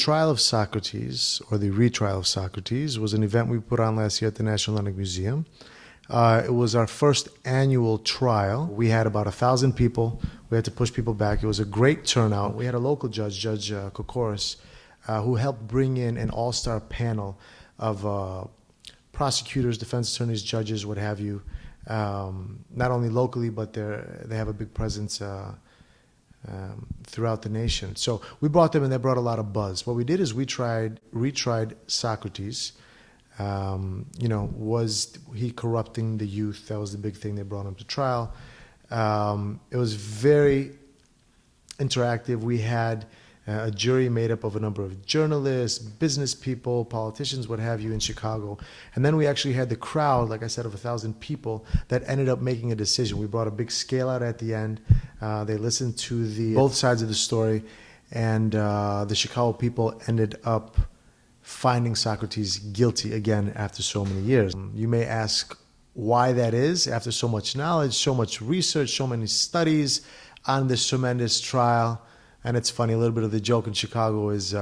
trial of Socrates, or the retrial of Socrates, was an event we put on last year at the National Hellenic Museum. It was our first annual trial. We had about 1,000 people. We had to push people back. It was a great turnout. We had a local judge, Judge Kokoris, who helped bring in an all-star panel of prosecutors, defense attorneys, judges, what have you, not only locally, but they have a big presence throughout the nation. So we brought them, and they brought a lot of buzz. What we did is we retried Socrates. Was he corrupting the youth? That was the big thing. They brought him to trial. It was very interactive. We had a jury made up of a number of journalists, business people, politicians, what have you, in Chicago. And then we actually had the crowd, like I said, of 1,000 people that ended up making a decision. We brought a big scale out at the end. They listened to both sides of the story, and the Chicago people ended up finding Socrates guilty again after so many years. You may ask why that is after so much knowledge, so much research, so many studies on this tremendous trial. And it's funny, a little bit of the joke in Chicago is,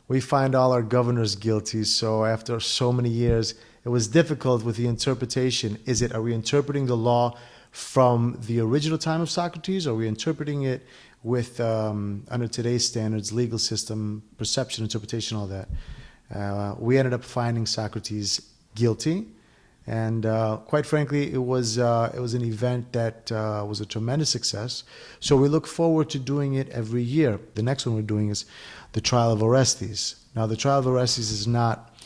we find all our governors guilty. So after so many years, it was difficult with the interpretation. Are we interpreting the law from the original time of Socrates? Or are we interpreting it with, under today's standards, legal system, perception, interpretation, all that? We ended up finding Socrates guilty. And quite frankly, it was an event that was a tremendous success. So we look forward to doing it every year. The next one we're doing is the trial of Orestes. Now, the trial of Orestes is not,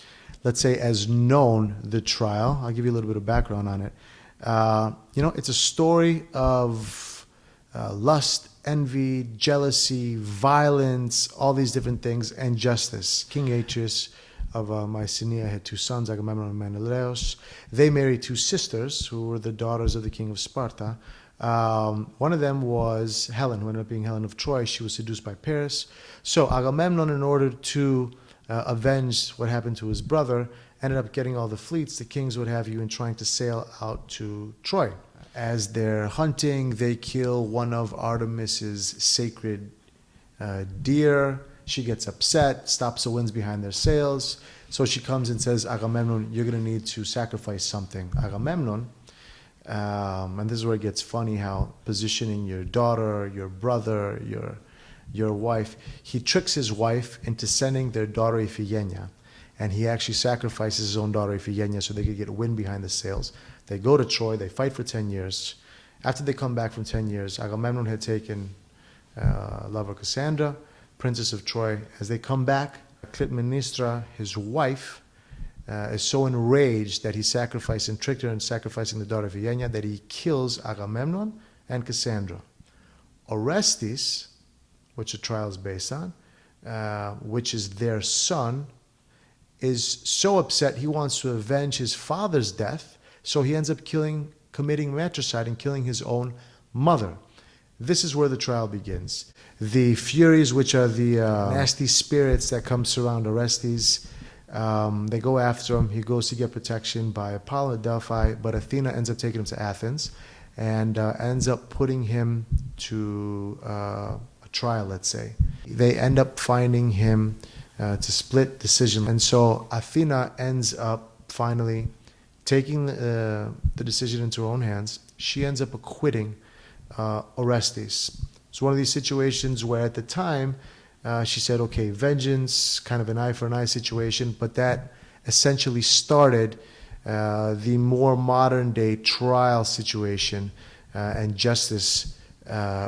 let's say, as known, the trial. I'll give you a little bit of background on it. It's a story of lust, envy, jealousy, violence, all these different things, and justice. King Atreus of Mycenae had two sons, Agamemnon and Menelaus. They married two sisters who were the daughters of the king of Sparta. One of them was Helen, who ended up being Helen of Troy. She was seduced by Paris. So Agamemnon, in order to avenge what happened to his brother, ended up getting all the fleets, the kings, what have you, and trying to sail out to Troy. As they're hunting, they kill one of Artemis's sacred deer. She gets upset, stops the winds behind their sails. So she comes and says, Agamemnon, you're going to need to sacrifice something. Agamemnon, and this is where it gets funny, how positioning your daughter, your brother, your wife, he tricks his wife into sending their daughter Iphigenia. And he actually sacrifices his own daughter Iphigenia so they could get wind behind the sails. They go to Troy, they fight for 10 years. After they come back from 10 years, Agamemnon had taken lover Cassandra, princess of Troy. As they come back, Clytemnestra, his wife, is so enraged that he sacrificed and tricked her in sacrificing the daughter of Iphigenia that he kills Agamemnon and Cassandra. Orestes, which the trial is based on, which is their son, is so upset he wants to avenge his father's death, so he ends up committing matricide and killing his own mother. This is where the trial begins. The Furies, which are the nasty spirits that come surround Orestes, they go after him. He goes to get protection by Apollo at Delphi, but Athena ends up taking him to Athens and ends up putting him to a trial, let's say. They end up finding him to split decision. And so Athena ends up finally taking the decision into her own hands. She ends up acquitting Orestes. It's one of these situations where at the time she said, okay, vengeance, kind of an eye for an eye situation, but that essentially started the more modern day trial situation and justice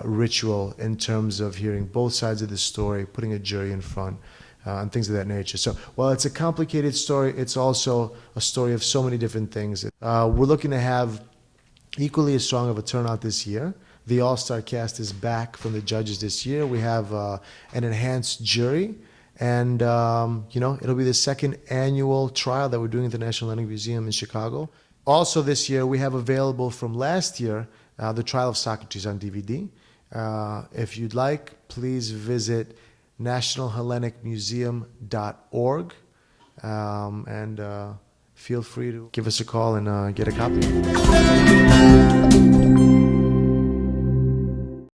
ritual in terms of hearing both sides of the story, putting a jury in front, and things of that nature. So while it's a complicated story, it's also a story of so many different things. We're looking to have equally as strong of a turnout this year. The all-star cast is back from the judges this year. We have an enhanced jury, and it'll be the second annual trial that we're doing at the National Hellenic Museum in Chicago. Also this year, we have available from last year the Trial of Socrates on DVD. If you'd like, please visit nationalhellenicmuseum.org and feel free to give us a call and get a copy.